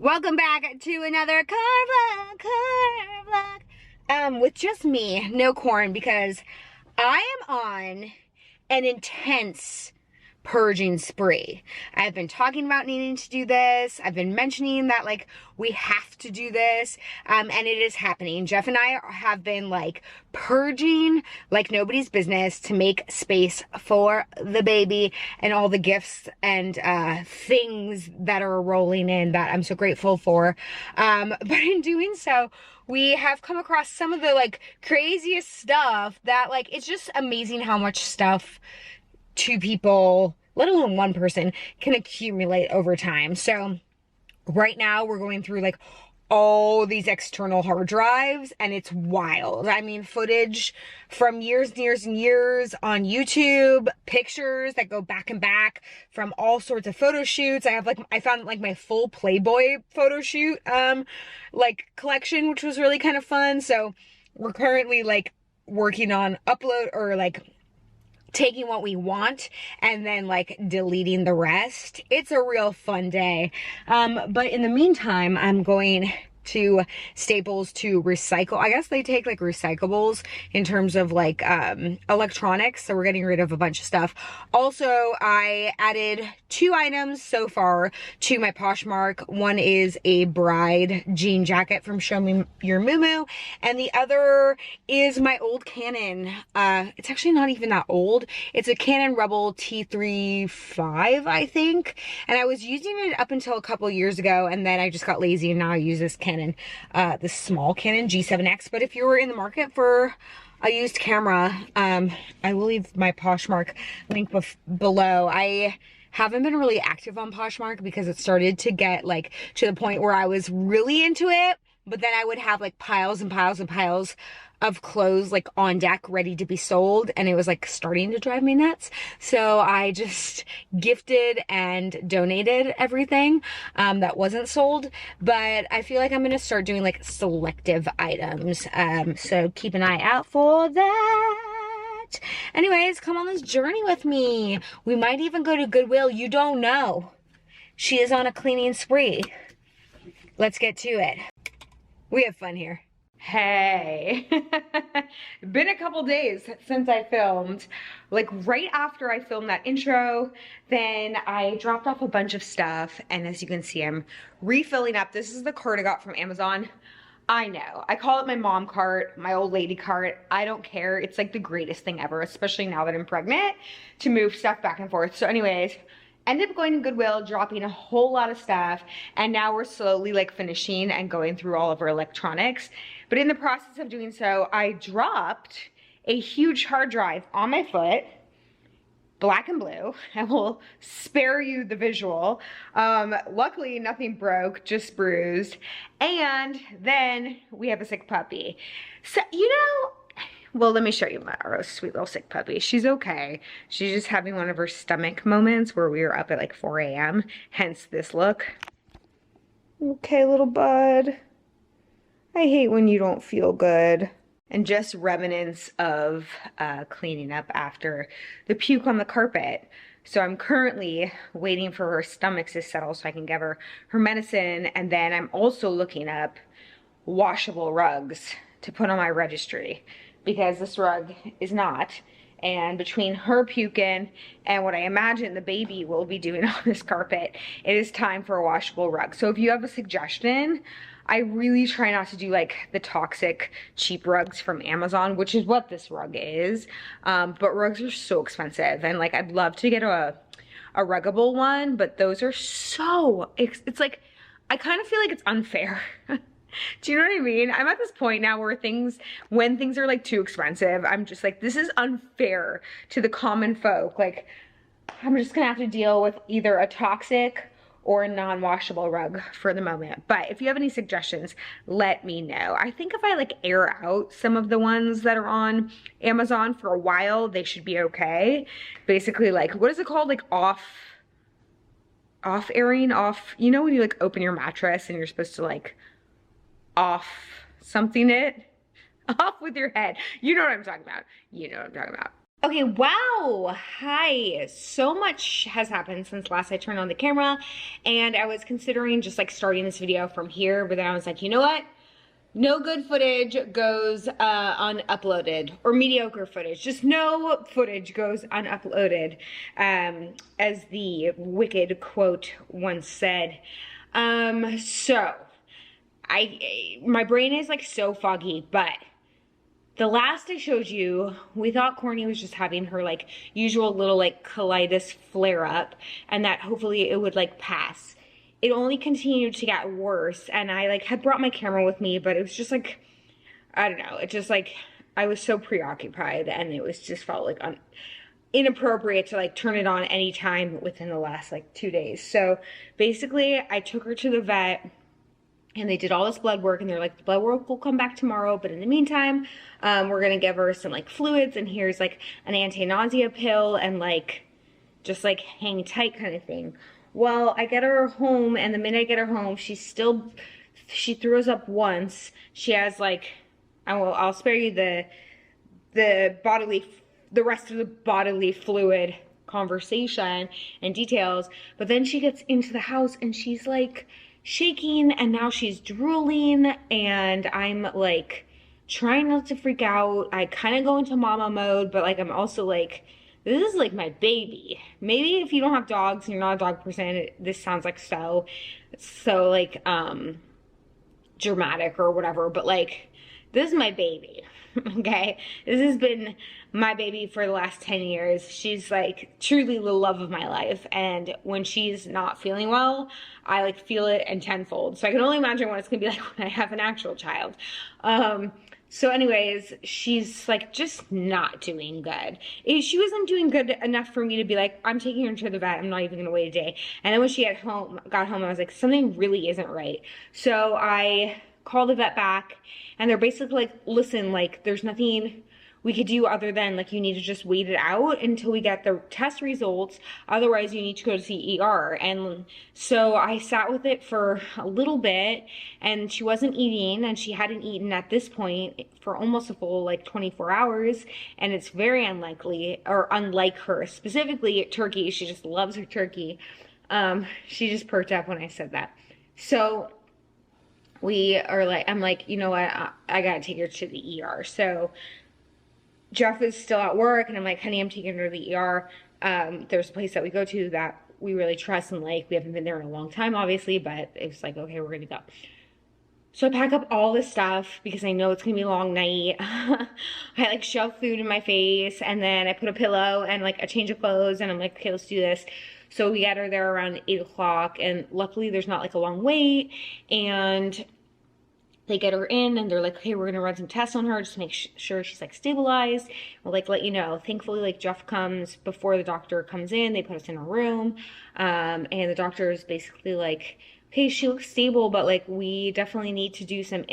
Welcome back to another car vlog, with just me, no corn, because I am on an intense purging spree. I've been talking about needing to do this. I've been mentioning that like we have to do this, and it is happening. Jeff and I have been like purging like nobody's business to make space for the baby and all the gifts and things that are rolling in that I'm so grateful for. But in doing so, we have come across some of the like craziest stuff that like, it's just amazing how much stuff two people, let alone one person, can accumulate over time. So right now we're going through like all these external hard drives and it's wild. I mean, footage from years and years and years on YouTube, pictures that go back and back from all sorts of photo shoots. I found like my full Playboy photo shoot like collection, which was really kind of fun. So we're currently like working on upload or like taking what we want and then like deleting the rest. It's a real fun day. But in the meantime, I'm going to Staples to recycle. I guess they take like recyclables in terms of like electronics. So we're getting rid of a bunch of stuff. Also, I added 2 items so far to my Poshmark. One is a bride jean jacket from Show Me Your Muumuu, and the other is my old Canon. It's actually not even that old. It's a Canon Rebel T35, I think. And I was using it up until a couple years ago, and then I just got lazy and now I use this Canon, this small Canon G7X. But if you were in the market for a used camera, I will leave my Poshmark link below. I haven't been really active on Poshmark because it started to get like to the point where I was really into it, but then I would have like piles and piles and piles of clothes like on deck ready to be sold, and it was like starting to drive me nuts. So I just gifted and donated everything that wasn't sold. But I feel like I'm gonna start doing like selective items, so keep an eye out for that. Anyways, come on this journey with me. We might even go to Goodwill. You don't know. She is on a cleaning spree. Let's get to it. We have fun here. Hey, been a couple days since I filmed. Like right after I filmed that intro, then I dropped off a bunch of stuff, and as you can see, I'm refilling up. This is the cart I got from Amazon. I know, I call it my mom cart, my old lady cart. I don't care. It's like the greatest thing ever, especially now that I'm pregnant, to move stuff back and forth. So anyways, ended up going to Goodwill, dropping a whole lot of stuff, and now we're slowly like finishing and going through all of our electronics. But in the process of doing so, I dropped a huge hard drive on my foot, black and blue. I will spare you the visual. Luckily nothing broke, just bruised. And then we have a sick puppy. So, you know, well, let me show you our sweet little sick puppy. She's okay. She's just having one of her stomach moments where we were up at like 4 a.m. Hence this look. Okay, little bud. I hate when you don't feel good. And just remnants of cleaning up after the puke on the carpet. So I'm currently waiting for her stomach to settle so I can give her her medicine. And then I'm also looking up washable rugs to put on my registry, because this rug is not. And between her puking and what I imagine the baby will be doing on this carpet, it is time for a washable rug. So if you have a suggestion, I really try not to do like the toxic cheap rugs from Amazon, which is what this rug is. But rugs are so expensive, and like I'd love to get a ruggable one, but those are so, it's like, I kind of feel like it's unfair. Do you know what I mean? I'm at this point now where when things are like too expensive, I'm just like, this is unfair to the common folk. Like, I'm just gonna have to deal with either a toxic or a non-washable rug for the moment. But if you have any suggestions, let me know. I think if I like air out some of the ones that are on Amazon for a while, they should be okay. Basically, like, what is it called? Like airing, you know when you like open your mattress and you're supposed to like off something it? Off with your head. You know what I'm talking about. You know what I'm talking about. Okay, wow. Hi. So much has happened since last I turned on the camera, and I was considering just like starting this video from here, but then I was like, you know what? No good footage goes unuploaded, or mediocre footage. Just no footage goes unuploaded, as the wicked quote once said. So my brain is like so foggy, but the last I showed you, we thought Courtney was just having her like usual little like colitis flare up, and that hopefully it would like pass. It only continued to get worse, and I like had brought my camera with me, but it was just like, I don't know, it just like, I was so preoccupied, and it was just felt like inappropriate to like turn it on anytime within the last like 2 days. So basically I took her to the vet, and they did all this blood work, and they're like, the blood work will come back tomorrow, but in the meantime, we're gonna give her some like fluids, and here's like an anti-nausea pill, and like just like hang tight kind of thing. Well, I get her home, and the minute I get her home, she throws up once. She has like, I'll spare you the rest of the bodily fluid conversation and details, but then she gets into the house and she's like shaking, and now she's drooling, and I'm like trying not to freak out. I kind of go into mama mode, but like I'm also like, this is like my baby. Maybe if you don't have dogs and you're not a dog person, this sounds like so like dramatic or whatever, but like, this is my baby. Okay, this has been my baby for the last 10 years. She's like truly the love of my life, and when she's not feeling well, I like feel it in tenfold. So I can only imagine what it's gonna be like when I have an actual child. So anyways, she's like just not doing good. She wasn't doing good enough for me to be like, I'm taking her to the vet, I'm not even gonna wait a day. And then when she got home, I was like, something really isn't right. So I called the vet back, and they're basically like, listen, like there's nothing we could do other than like, you need to just wait it out until we get the test results. Otherwise you need to go to the ER. And so I sat with it for a little bit, and she wasn't eating, and she hadn't eaten at this point for almost a full like 24 hours. And it's very unlikely, or unlike her, specifically turkey. She just loves her turkey. She just perked up when I said that. So I'm like, you know what, I gotta take her to the ER. So Jeff is still at work, and I'm like, honey, I'm taking her to the ER. There's a place that we go to that we really trust and like. We haven't been there in a long time, obviously, but it's like, okay, we're gonna go. So I pack up all this stuff because I know it's gonna be a long night. I like shove food in my face, and then I put a pillow and like a change of clothes, and I'm like, okay, let's do this. So we got her there around 8 o'clock, and luckily there's not like a long wait, and they get her in, and they're like, okay, we're gonna run some tests on her just to make sure she's like stabilized. We'll like let you know. Thankfully, like Jeff comes before the doctor comes in. They put us in a room, and the doctor is basically like, okay, she looks stable, but like we definitely need to do some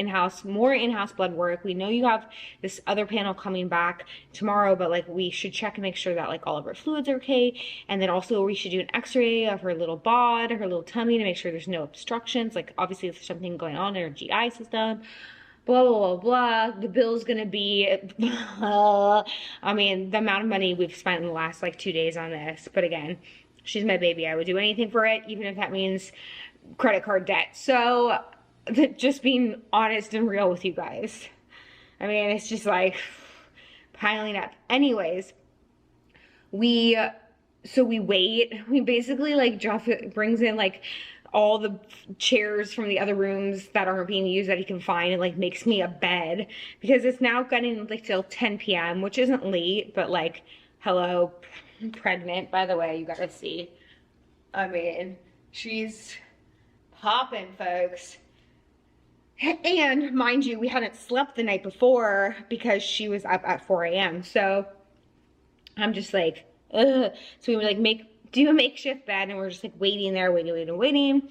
more in-house blood work. We know you have this other panel coming back tomorrow, but like we should check and make sure that like all of her fluids are okay. And then also we should do an x-ray of her little bod, her little tummy, to make sure there's no obstructions. Like obviously there's something going on in her GI system. Blah, blah, blah, blah. The bill's gonna be, I mean, the amount of money we've spent in the last like 2 days on this. But again, she's my baby. I would do anything for it, even if that means credit card debt. So just being honest and real with you guys. I mean, it's just like piling up. Anyways, so we wait. We basically like, Jeff brings in like all the chairs from the other rooms that aren't being used that he can find, and like makes me a bed, because it's now getting like till 10 p.m., which isn't late, but like, hello, pregnant, by the way, you gotta see. I mean, she's popping, folks. And mind you, we hadn't slept the night before because she was up at 4 a.m. So I'm just like, ugh. So we would like do a makeshift bed, and we're just like waiting there, waiting.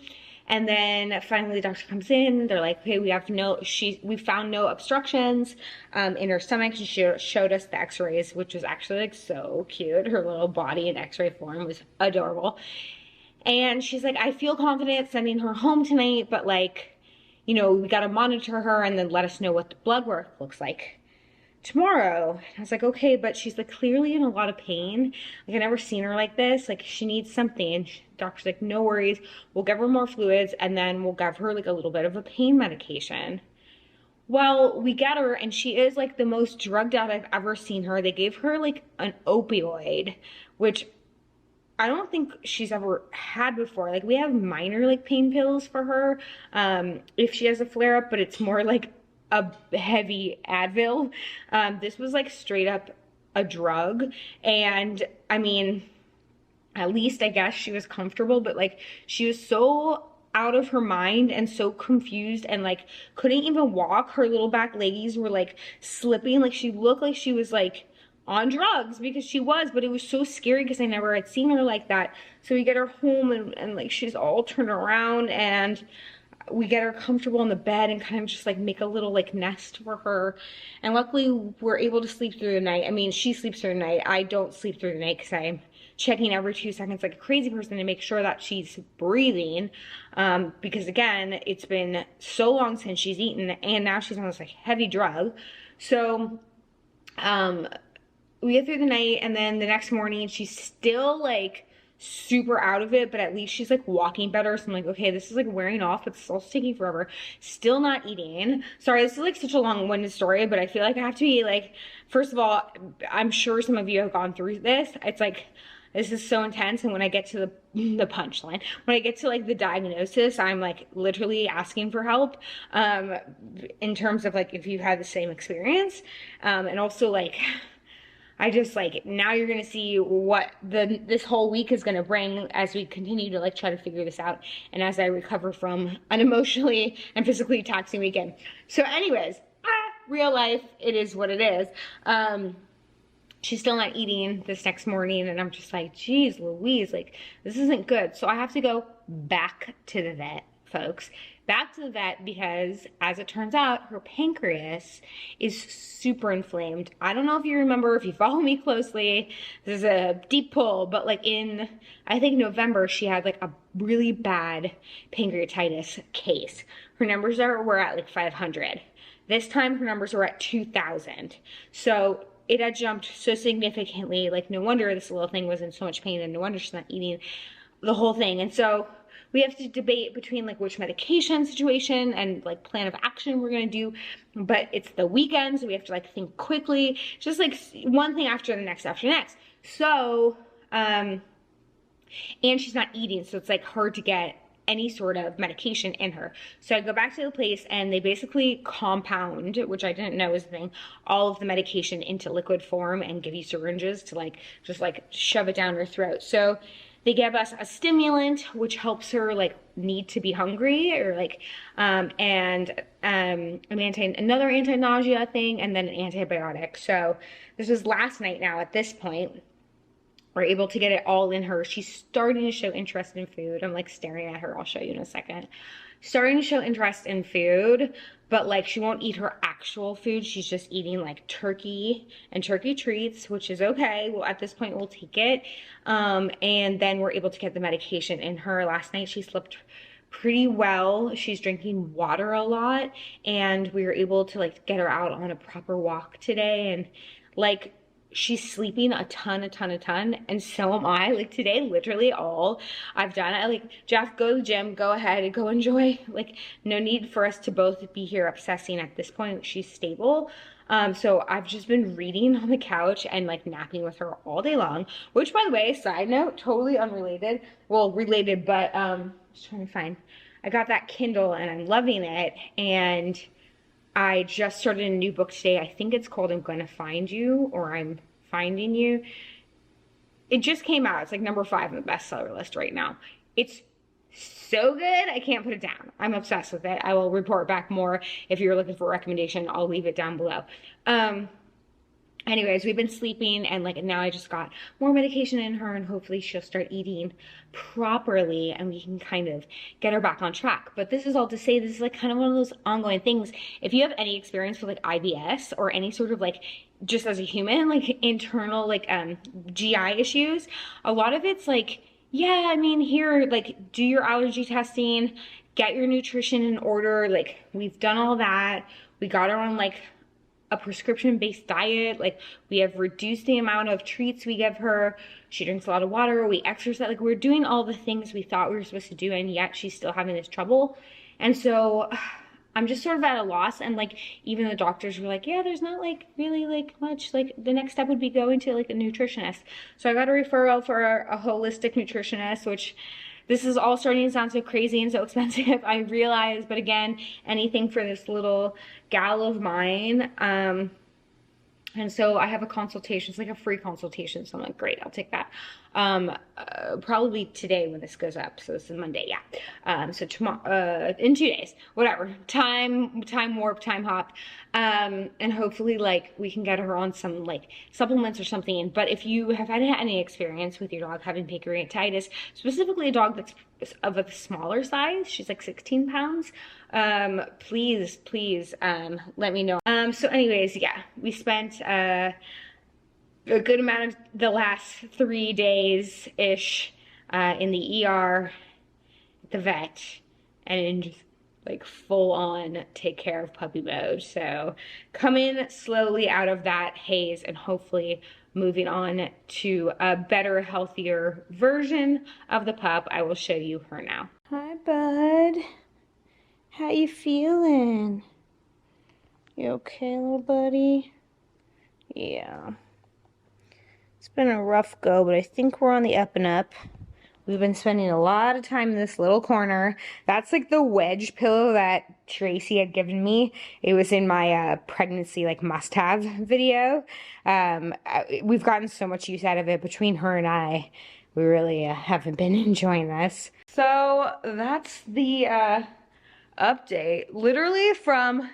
And then finally the doctor comes in. They're like, okay, we found no obstructions in her stomach. She showed us the x-rays, which was actually like so cute. Her little body in x-ray form was adorable. And she's like, I feel confident sending her home tonight, but like, you know, we got to monitor her and then let us know what the blood work looks like. tomorrow. And I was like, okay, but she's like clearly in a lot of pain. Like I never seen her like this. Like she needs something. And doctor's like, no worries. We'll give her more fluids and then we'll give her like a little bit of a pain medication. Well, we get her and she is like the most drugged out I've ever seen her. They gave her like an opioid, which I don't think she's ever had before. Like we have minor like pain pills for her if she has a flare up, but it's more like a heavy Advil. This was like straight up a drug. And I mean, at least I guess she was comfortable, but like she was so out of her mind and so confused and like couldn't even walk. Her little back leggies were like slipping. Like she looked like she was like on drugs, because she was, but it was so scary because I never had seen her like that. So we get her home and like she's all turned around, and we get her comfortable in the bed and kind of just like make a little like nest for her. And luckily we're able to sleep through the night. I mean, she sleeps through the night. I don't sleep through the night because I'm checking every 2 seconds like a crazy person to make sure that she's breathing. Because again, it's been so long since she's eaten and now she's on this like heavy drug. So, we get through the night, and then the next morning she's still like super out of it, but at least she's like walking better. So I'm like, okay, this is like wearing off, but it's also taking forever. Still not eating. Sorry, this is like such a long-winded story, but I feel like I have to be like, first of all, I'm sure some of you have gone through this. It's like, this is so intense. And when I get to the punchline, when I get to like the diagnosis, I'm like literally asking for help, in terms of like, if you had the same experience, and also like, I just like, now you're gonna see what this whole week is gonna bring as we continue to like try to figure this out, and as I recover from an emotionally and physically taxing weekend. So anyways, real life, it is what it is. She's still not eating this next morning, and I'm just like, geez Louise, like this isn't good. So I have to go back to the vet, folks. Back to the vet, because as it turns out, her pancreas is super inflamed. I don't know if you remember, if you follow me closely, this is a deep pull, but like in, I think November, she had like a really bad pancreatitis case. Her numbers were at like 500. This time her numbers were at 2,000. So it had jumped so significantly, like no wonder this little thing was in so much pain, and no wonder she's not eating the whole thing. And so we have to debate between like which medication situation and like plan of action we're gonna do, but it's the weekend, so we have to like think quickly, just like one thing after the next after the next. So, and she's not eating, so it's like hard to get any sort of medication in her. So I go back to the place, and they basically compound, which I didn't know was a thing, all of the medication into liquid form and give you syringes to like, just like shove it down her throat. So they give us a stimulant, which helps her like need to be hungry, or like, and another anti-nausea thing, and then an antibiotic. So this was last night now. At this point, we're able to get it all in her. She's starting to show interest in food. I'm like staring at her. I'll show you in a second. Starting to show interest in food, but like she won't eat her actual food. She's just eating like turkey and turkey treats, which is okay. Well, at this point we'll take it. And then we're able to get the medication in her. Last night she slept pretty well. She's drinking water a lot, and we were able to like get her out on a proper walk today, and like she's sleeping a ton, and so am I. Like today, literally all I've done, I like, Jeff, go to the gym, go ahead, go enjoy. Like no need for us to both be here obsessing at this point. She's stable. So I've just been reading on the couch and like napping with her all day long, which by the way, side note, totally unrelated. Well, related, but just trying to find, I got that Kindle and I'm loving it. And I just started a new book today. I think it's called I'm Gonna Find You, or I'm Finding You. It just came out. It's like number 5 on the bestseller list right now. It's so good, I can't put it down. I'm obsessed with it. I will report back more. If you're looking for a recommendation, I'll leave it down below. Anyways, we've been sleeping, and like now I just got more medication in her, and hopefully she'll start eating properly and we can kind of get her back on track. But this is all to say, this is like kind of one of those ongoing things. If you have any experience with like IBS or any sort of like, just as a human, like internal like GI issues, a lot of it's like, yeah, I mean, here, like do your allergy testing, get your nutrition in order. Like we've done all that. We got her on like a prescription-based diet. Like, we have reduced the amount of treats we give her. She drinks a lot of water, we exercise, like we're doing all the things we thought we were supposed to do, and yet she's still having this trouble. And so I'm just sort of at a loss. And like, even the doctors were like, yeah, there's not like really like much, like the next step would be going to like a nutritionist. So I got a referral for a holistic nutritionist, which this is all starting to sound so crazy and so expensive, I realize, but again, anything for this little gal of mine. And so I have a consultation. It's like a free consultation. So I'm like, great, I'll take that. Probably today when this goes up. So this is Monday, yeah. So tomorrow, in 2 days, whatever. Time warp, time hop. And hopefully like we can get her on some like supplements or something. But if you have had any experience with your dog having pancreatitis, specifically a dog that's of a smaller size, she's like 16 pounds, please let me know. So anyways, yeah, we spent a good amount of the last 3 days ish in the ER at the vet, and in just like full on take care of puppy mode. So coming slowly out of that haze and hopefully moving on to a better, healthier version of the pup. I will show you her now. Hi, bud. How you feeling? You okay, little buddy? Yeah. It's been a rough go, but I think we're on the up and up. We've been spending a lot of time in this little corner. That's like the Wedge Pillow that Tracy had given me. It was in my pregnancy like must-have video. We've gotten so much use out of it between her and I. We really haven't been enjoying this. So that's the update. Literally from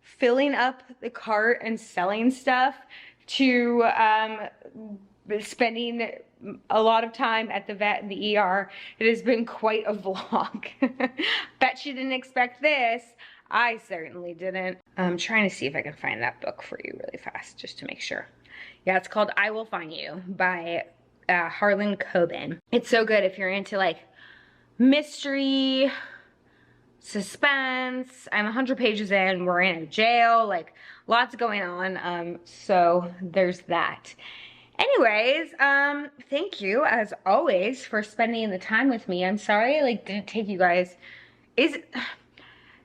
filling up the cart and selling stuff to spending a lot of time at the vet and the ER. It has been quite a vlog. Bet you didn't expect this. I certainly didn't. I'm trying to see if I can find that book for you really fast, just to make sure. Yeah, it's called I Will Find You by Harlan Coben. It's so good if you're into like mystery, suspense. I'm 100 pages in, we're in a jail, like lots going on. So there's that. Anyways, thank you as always for spending the time with me. I'm sorry I like didn't take you guys. There is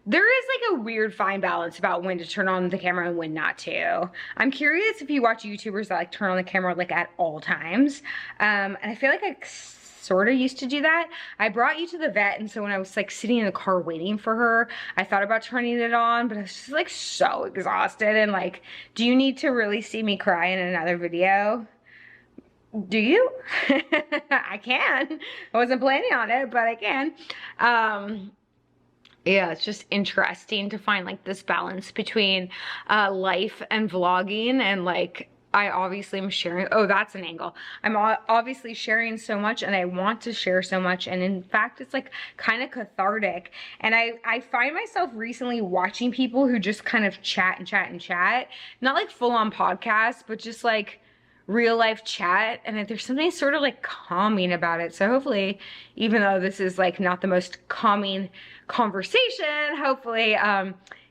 like a weird fine balance about when to turn on the camera and when not to. I'm curious if you watch YouTubers that like turn on the camera like at all times. And I feel like I sort of used to do that. I brought you to the vet, and so when I was like sitting in the car waiting for her, I thought about turning it on, but I was just like so exhausted and like, do you need to really see me cry in another video? Do you? I can. I wasn't planning on it, but I can. Yeah, it's just interesting to find like this balance between life and vlogging, and like I obviously am sharing. Oh, that's an angle. I'm obviously sharing so much, and I want to share so much, and in fact it's like kind of cathartic. And I find myself recently watching people who just kind of chat and chat and chat, not like full on podcasts, but just like real life chat, and there's something sort of like calming about it. So hopefully, even though this is like not the most calming conversation, hopefully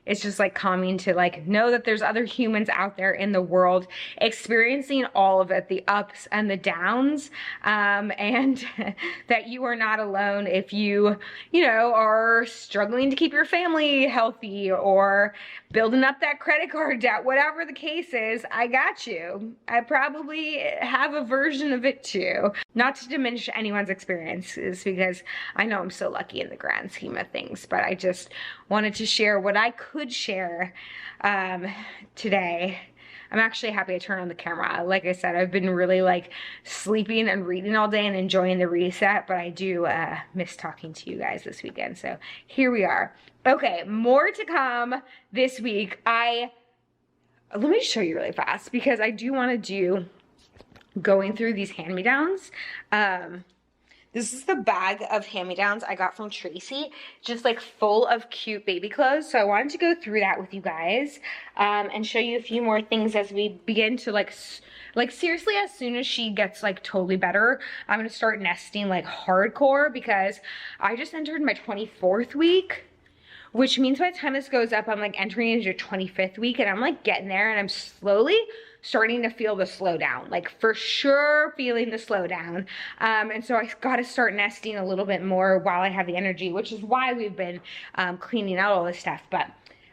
it's just like calming to like know that there's other humans out there in the world experiencing all of it, the ups and the downs, and that you are not alone if you know, are struggling to keep your family healthy or building up that credit card debt, whatever the case is. I got you. I probably have a version of it too. Not to diminish anyone's experiences, because I know I'm so lucky in the grand scheme of things, but I just wanted to share what I could share today. I'm actually happy I turned on the camera. Like I said, I've been really like sleeping and reading all day and enjoying the reset, but I do miss talking to you guys this weekend. So here we are. Okay, more to come this week. Let me show you really fast, because I do want to do going through these hand-me-downs. This is the bag of hand-me-downs I got from Tracy, just like full of cute baby clothes. So I wanted to go through that with you guys and show you a few more things as we begin to like seriously, as soon as she gets like totally better, I'm gonna start nesting like hardcore, because I just entered my 24th week, which means by the time this goes up, I'm like entering into 25th week, and I'm like getting there, and I'm slowly starting to feel the slowdown, like for sure feeling the slowdown. And so I got to start nesting a little bit more while I have the energy, which is why we've been cleaning out all this stuff. But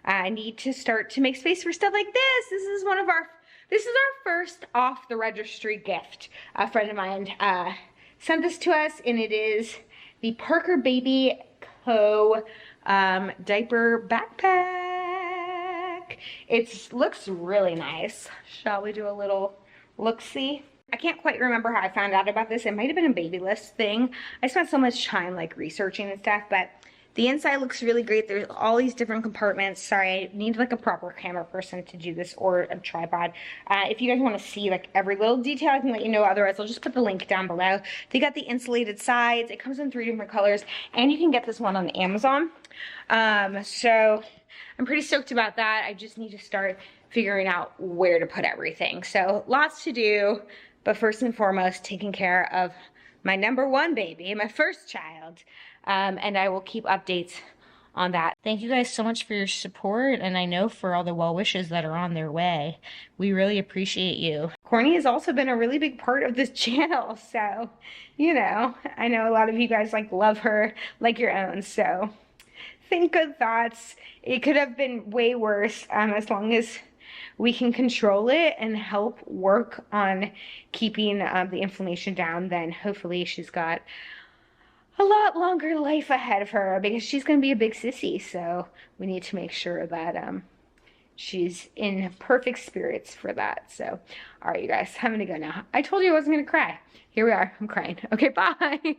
I need to start to make space for stuff like this. This is our first off the registry gift. A friend of mine sent this to us, and it is the Parker Baby Co. Diaper backpack. It looks really nice. Shall we do a little look-see? I can't quite remember how I found out about this. It might have been a baby list thing. I spent so much time like researching and stuff, but the inside looks really great. There's all these different compartments. Sorry, I need like a proper camera person to do this, or a tripod. If you guys want to see like every little detail, I can let you know. Otherwise, I'll just put the link down below. They got the insulated sides. It comes in 3 different colors, and you can get this one on Amazon. So I'm pretty stoked about that. I just need to start figuring out where to put everything. So lots to do, but first and foremost, taking care of my #1 baby, my first child. And I will keep updates on that. Thank you guys so much for your support, and I know for all the well wishes that are on their way. We really appreciate you. Corny has also been a really big part of this channel, so, you know, I know a lot of you guys like love her like your own, so think good thoughts. It could have been way worse, as long as we can control it and help work on keeping the inflammation down. Then hopefully she's got a lot longer life ahead of her, because she's going to be a big sissy. So we need to make sure that she's in perfect spirits for that. So, all right, you guys, I'm going to go now. I told you I wasn't going to cry. Here we are. I'm crying. Okay, bye.